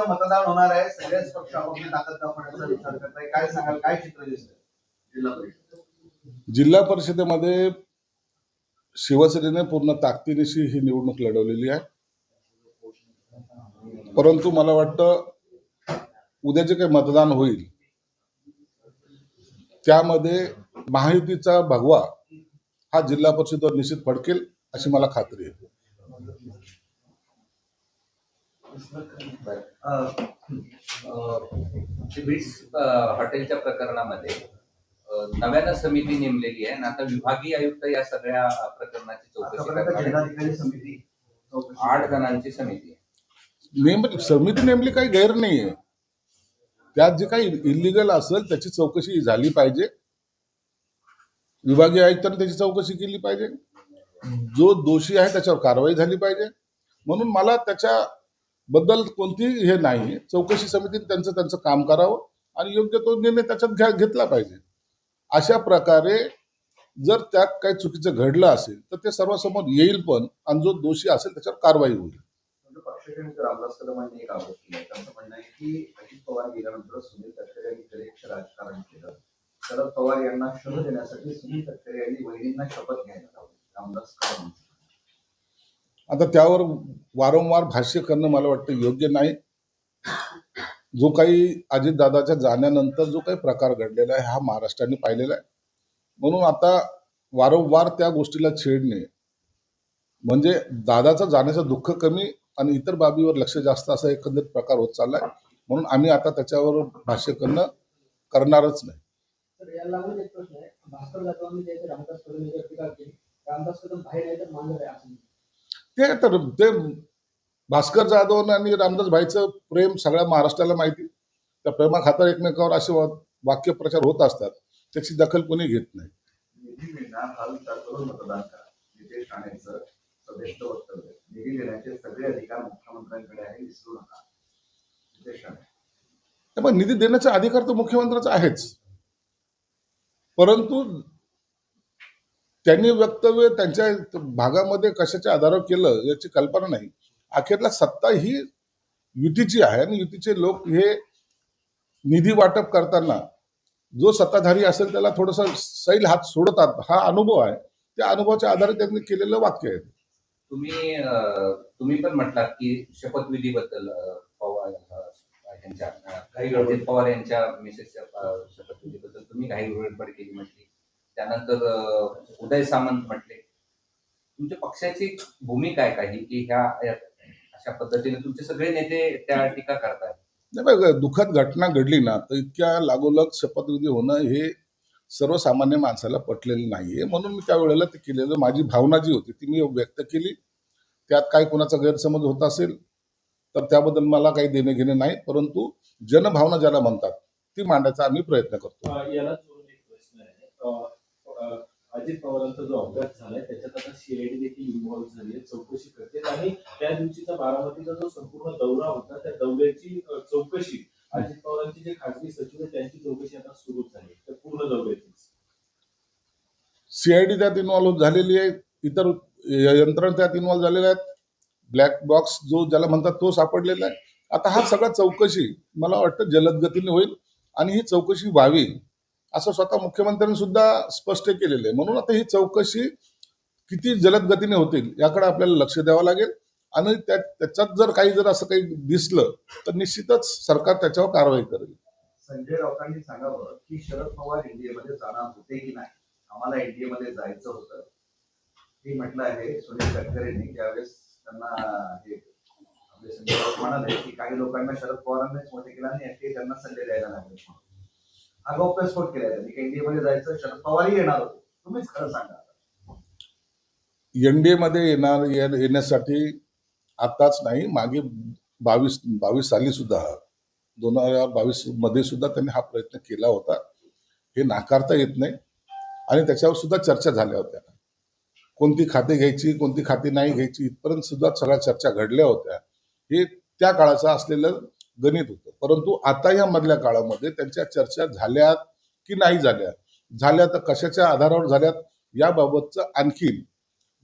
मतदान होणार आहे, सगळेच पक्ष आपापली ताकद दाखवण्याचा विचार करताय, काय सांगाल, काय चित्र दिसतंय जिल्हा परिषद? जिल्हा परिषदेमध्ये शिवसेनेने पूर्ण ताकदीनिशी ही निवडणूक लढवलेली आहे. परंतु मला वाटतं उद्या जे काही मतदान होईल त्यामध्ये महायुतीचा भगवा हा जिल्हा परिषदेवर निश्चित फडकेल अशी मला खात्री आहे. हॉटेलच्या प्रकरणामध्ये नव्यानं समिती नेमलेली आहे आणि आता विभागीय आयुक्त या सगळ्या प्रकरणाची चौकशी करणार. समिती 8 जणांची समिती समिती नेमली काही गैर नाहीये. त्यात जे काही इलिगल असेल त्याची चौकशी झाली पाहिजे. विभागीय आयुक्तांनी त्याची चौकशी केली पाहिजे. जो दोषी आहे त्याच्यावर कारवाई झाली पाहिजे. म्हणून मला त्याच्याबद्दल कोणतीही हे नाही. चौकशी समितीने त्यांचं काम करावं आणि योग्य तो निर्णय त्याच्यात घेतला पाहिजे. अशा प्रकारे जर त्यात काही चुकीचं घडलं असेल तर ते सर्वांसमोर येईल पण, आणि जो दोषी असेल त्याच्यावर कारवाई होईल. पक्षाचे रामदास कदमांनी एक आरोप केला. त्यांचं म्हणणं आहे की अजित पवार गेल्यानंतर सुनील तटकरे यांनी कलेक्शन राजकारण केलं. शरद पवार यांना शह देण्यासाठी सुनील तटकरे यांनी वहिनींना शपथ घ्यायला लावली. रामदास कदम आता त्यावर वारंवार भाष्य करणं मला वाटतं योग्य नाही. जो काही अजितदादाच्या जाण्यानंतर जो काही प्रकार घडलेला आहे हा महाराष्ट्राने पाहिलेला आहे. म्हणून आता वारंवार त्या गोष्टीला छेडणे म्हणजे दादाचं जाण्याचं दुःख कमी आणि इतर बाबीवर लक्ष जास्त असा एकंदरीत प्रकार होत चाललाय. म्हणून आम्ही आता त्याच्यावर भाष्य करणारच नाही. लागून एक प्रश्न आहे. भास्कर जाधवांनी रामदास कदम यांच्यावर टीका केली. रामदास कदम बाहेर आहे तर मांजर आहे असं ते भास्कर जाधव आणि रामदास भाईचं प्रेम सगळ्या महाराष्ट्राला माहिती. त्या प्रेमाखातर एकमेकावर असे वाक्यप्रचार होत असतात. त्याची दखल कोणी घेत नाही. निधी मिळणार हा विचार करून मतदान करा. नितेश राणेंचं सदेष्ट वक्तव्य, निधी देण्याचे सगळे अधिकार मुख्यमंत्र्यांकडे आहे, विसरू नका. नितेश राणे पण निधी देण्याचा अधिकार तर मुख्यमंत्र्याचा आहेच. परंतु त्यांनी वक्तव्य त्यांच्या भागामध्ये कशाच्या आधारावर केलं याची कल्पना नाही. अखेरला सत्ता ही युतीची आहे आणि युतीचे लोक हे निधी वाटप करताना जो सत्ताधारी असेल त्याला थोडासा सैल हात सोडतात. हा अनुभव आहे. त्या अनुभवाच्या आधारे त्यांनी केलेलं वाक्य आहे. तुम्ही पण म्हटलात की शपथविधीबद्दल अजित पवार यांच्या मिसेसच्या शपथविधीबद्दल तुम्ही घाई गडबड केली म्हटली. त्यानंतर उदय सामंत म्हटले. तुमच्या पक्षाची भूमिका आहे काही की ह्या अशा पद्धतीने तुमचे सगळे नेते त्या टीका करतात? नाही बघा, दुःखद घटना घडली ना तर इतक्या लागोलग शपथविधी होणं हे सर्वसामान्य माणसाला पटलेलं नाहीये. म्हणून मी त्यावेळेला ते केलेलं, माझी भावना जी होती ती मी व्यक्त केली. त्यात काय कोणाचा गैरसमज होत असेल तर त्याबद्दल मला काही देणे घेणे नाही. परंतु जनभावना ज्याला म्हणतात ती मांडायचा आम्ही प्रयत्न करतो. याला जोडून एक प्रश्न आहे. अजित पवारांचा जो अपघात झालाय त्याच्यात आता सीआयडी देखील इन्व्हॉल्व्ह झाली आहे, चौकशी करते आणि त्या दिवशीचा बारामतीचा जो संपूर्ण दौरा होता त्या दौऱ्याची चौकशी, अजित पवारांचे जे खासगी सचिव आहेत त्यांची चौकशी आता सुरू झाली त्या पूर्ण दौऱ्याची. सीआयडी त्यात इन्व्हॉल्व्ह झालेली आहे. इतर यंत्रणा त्यात इन्व्हॉल्व्ह झालेल्या आहेत. ब्लॅक बॉक्स जो ज्याला म्हणतात तो सापडलेला आहे. आता हा सगळा चौकशी मला वाटतं जलद गतीने होईल आणि ही चौकशी व्हावी असं स्वतः मुख्यमंत्र्यांनी सुद्धा स्पष्ट केलेलं आहे. म्हणून आता ही चौकशी किती जलद गतीने होतील याकडे आपल्याला लक्ष द्यावं लागेल आणि त्याच्यात जर असं काही दिसलं तर निश्चितच सरकार त्याच्यावर कारवाई करेल. संजय राऊतांनी सांगावं की शरद पवार एनडीएमध्ये जाणार होते की नाही, आम्हाला एनडीएमध्ये जायचं होतं हे म्हटलं आहे सुनील तटकरेंनी. त्यावेळेस त्यांना आपले संजय राऊत म्हणाले की काही लोकांना शरद पवारांनीच मोठे केला आणि त्यांना सल्ले द्यायला लागले. हा गौप्यस्फोट केला त्यांनी. एनडीए मध्ये जायचं, शरद पवारही येणार होते. तुम्हीच खरं सांगा. एनडीए मध्ये येण्यासाठी आताच नाही, मागे 22 साली सुद्धा 2022 मध्ये सुद्धा त्यांनी हा प्रयत्न केला होता. हे नाकारता येत नाही आणि त्याच्यावर सुद्धा चर्चा झाल्या होत्या. कोणती खाते घ्यायची, कोणती खाती नाही घ्यायची इथपर्यंत सुद्धा सगळ्या चर्चा घडल्या होत्या. हे त्या काळाचं असलेलं गणित होतं. परंतु आता या मधल्या काळामध्ये त्यांच्या चर्चा झाल्यात की नाही झाल्या तर कशाच्या आधारावर झाल्यात याबाबतचं आणखी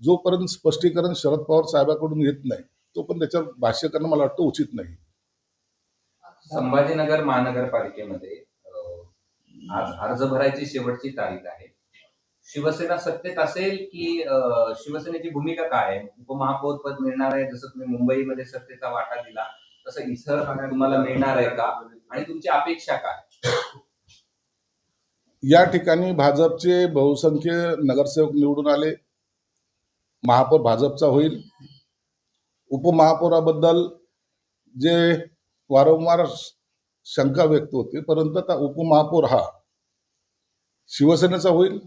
जोपर्यंत स्पष्टीकरण शरद पवार साहेबांकडून येत नाही तोपर्यंत त्याच्यावर भाष्य करणं मला वाटतं उचित नाही. संभाजीनगर महानगरपालिकेमध्ये आज अर्ज भरायची शेवटची तारीख आहे. शिवसेना सत्तेत असेल की शिवसेनेची भूमिका काय आहे? उपमहापौर पद मिळणार आहे, जसं तुम्ही मुंबईमध्ये सत्तेचा वाटा दिला तसं इथं तुम्हाला मिळणार आहे का? आणि तुमची अपेक्षा काय? या ठिकाणी भाजपचे बहुसंख्य नगरसेवक निवडून आले, महापौर भाजपचा होईल. उपमहापौराबद्दल जे वारंवार शंका व्यक्त होते, परंतु आता उपमहापौर हा शिवसेनेचा होईल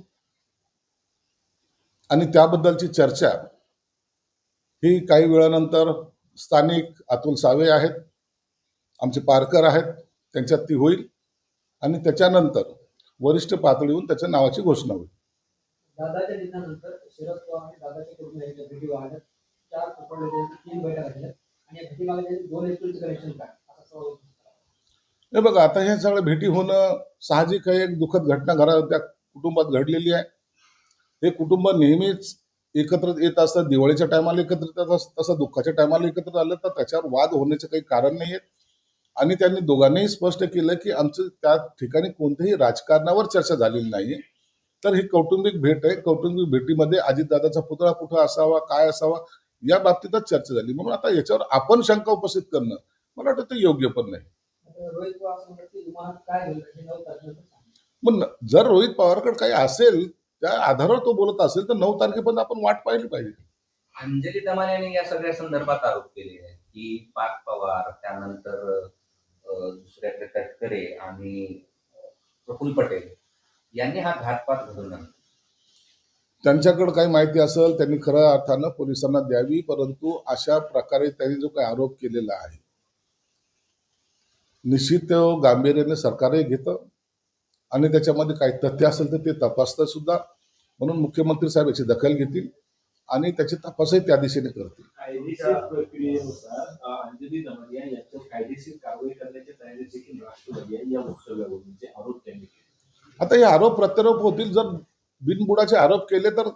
आणि त्याबद्दलची चर्चा ही काही वेळानंतर स्थानिक अतुल सावे आहेत, आमचे पारकर आहेत, त्यांच्यात ती होईल आणि त्याच्यानंतर वरिष्ठ पातळीवरून त्याच्या नावाची घोषणा होईल. दादाच्या निधनानंतर शरद पवार आणि दादाच्या कुटुंबियांच्या भेटी वाढल्या, 4 उपनेत्यांची 3 बैठका झाल्या आणि या भेटीमागे 2 एप्रिलचं कनेक्शन काय असा सवाल होता. हे बघा, आता हे सगळं भेटी होणं साहजिक आहे. एक दुःखद घटना त्या कुटुंबात घडलेली आहे. हे कुटुंब नेहमीच एकत्र येत असतं. दिवाळीच्या टायमाला एकत्र येतात, तसं दुःखाच्या टायमाला एकत्र आलं तर त्याच्यावर वाद होण्याचे काही कारण नाही आहेत. आणि त्यांनी दोघांनीही स्पष्ट केलं की आमचं त्या ठिकाणी कोणत्याही राजकारणावर चर्चा झालेली नाही. तर ही कौटुंबिक भेट आहे. कौटुंबिक भेटीमध्ये अजितदादाचा पुतळा कुठं असावा, काय असावा, या बाबतीतच चर्चा झाली. म्हणून आता याच्यावर आपण शंका उपस्थित करणं मला वाटतं ते योग्य पण नाही. रोहित पवार असं म्हणतात की विमानात काय होईल हे 9 तारखेनंतर सांगू. मग जर रोहित पवारकडे काही असेल, त्या आधारावर तो बोलत असेल तर 9 तारखेपर्यंत आपण वाट पाहिली पाहिजे. अंजली दमाने यांनी या सगळ्या संदर्भात आरोप केले आहेत की पार्थ पवार, त्यानंतर दुसऱ्याकडे तटकरे आणि प्रफुल्ल पटेल यांनी हा घातपात घडवून आणला. त्यांच्याकडे काही माहिती असेल त्यांनी खऱ्या अर्थानं पोलिसांना द्यावी, परंतु अशा प्रकारे त्यांनी जो काही आरोप केलेला आहे निश्चित तो गांभीर्याने सरकारही घेतं आणि त्याच्यामध्ये काही तथ्य असेल तर ते तपासतं सुद्धा. म्हणून मुख्यमंत्री साहेब याची दखल घेतील आणि त्याची तपासही त्या दिशेने करतील. कायदेशीर प्रक्रियेनुसार अंजली दमानिया यांच्यावर कायदेशीर कारवाई करण्याच्या तयारीत देखील राष्ट्रवादी आहे, या वक्तव्यावरून जे आरोप त्यांनी केले. आता हे आरोप प्रत्यारोप होतील. जर बिनबुडाचे आरोप केले तर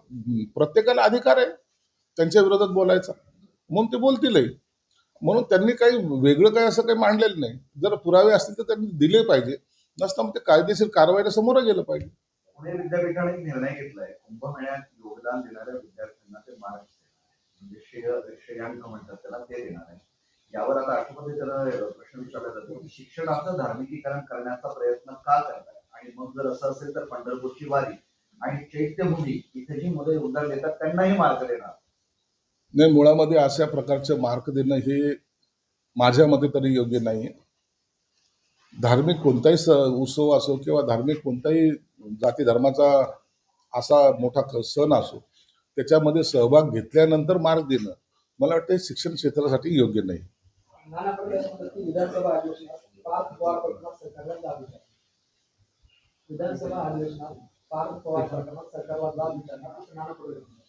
प्रत्येकाला अधिकार आहे त्यांच्या विरोधात बोलायचा, म्हणून ते बोलतीलही. म्हणून त्यांनी काही वेगळं काही असं काही मांडलेलं नाही. जर पुरावे असतील तर त्यांनी दिले पाहिजे, नसता मग ते कायदेशीर कारवाईला समोर गेलं पाहिजे. पुणे विद्यापीठाने एक निर्णय घेतलाय, कुंभमेळ्यात योगदान देणाऱ्या विद्यार्थ्यांना ते मार्क्स म्हणजे श्रेयांक म्हणतात त्याला, ते देणार आहे. यावर आता राष्ट्रपती त्याला प्रश्न विचारला जातो की शिक्षणाचं धार्मिकीकरण करण्याचा प्रयत्न का करताय, आणि मग जर असं असेल तर पंढरपूरची वारी आणि चैत्यभूमी इथे जी मुलं योगदान देतात त्यांनाही मार्क देणार नाही. मुळामध्ये अशा प्रकारचे मार्क देणं हे माझ्या मते तरी योग्य नाही. धार्मिक कोणताही उत्सव असो किंवा धार्मिक कोणताही जाती धर्माचा असा मोठा सण असो, त्याच्यामध्ये सहभाग घेतल्यानंतर मार्क देणं मला वाटतं शिक्षण क्षेत्रासाठी योग्य नाही. नाना पटोले असं म्हणतात की विधानसभा अधिवेशनात पार्थ पवार प्रकरणात सरकारला जाब विचारणार. विधानसभा अधिवेशनात पार्थ पवार प्रकरणात सरकारला जाब विचारणार असं नाना पटोले म्हणतात.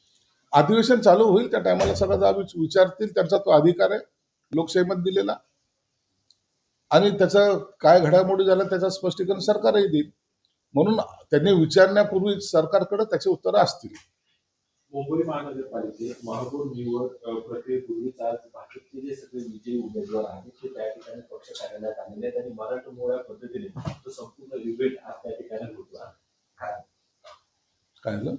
अधिवेशन चालू होईल त्या टायमाला सगळं जाब विचारतील. त्यांचा तो अधिकार आहे लोकशाहीमध्ये दिलेला, आणि त्याचं काय घडामोडी झाल्या त्याचं स्पष्टीकरण सरकारही देईल. म्हणून त्यांनी विचारण्यापूर्वी सरकारकडे त्याची उत्तरं असतील. मुंबई महानगरपालिकेत महापौर निवड प्रक्रियेपूर्वीच आज भाजपचे जे सगळे विजयी उमेदवार आहेत ते त्या ठिकाणी पक्ष कार्यालयात आलेले आहेत आणि मराठमोळ्या पद्धतीने तो संपूर्ण इव्हेंट आज त्या ठिकाणी होतो. काय झालं?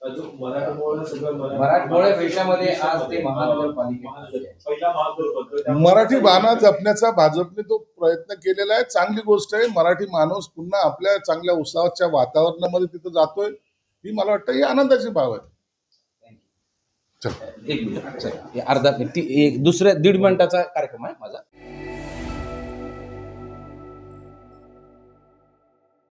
जो मराठमोळा सगळं मराठमोळ्या वेशामध्ये आज ते महानगरपालिकेत पहिला महापौर मराठी बाणा जपण्याचा भाजपने तो प्रयत्न केलेला आहे. चांगली गोष्ट आहे. मराठी माणूस पुन्हा आपल्या चांगल्या उत्सवाच्या वातावरणामध्ये तिथं जातोय, ही मला वाटतं ही आनंदाची बाब आहे. एक मिनिट, अर्धा दुसऱ्या 1.5 मिनिटाचा कार्यक्रम आहे माझा.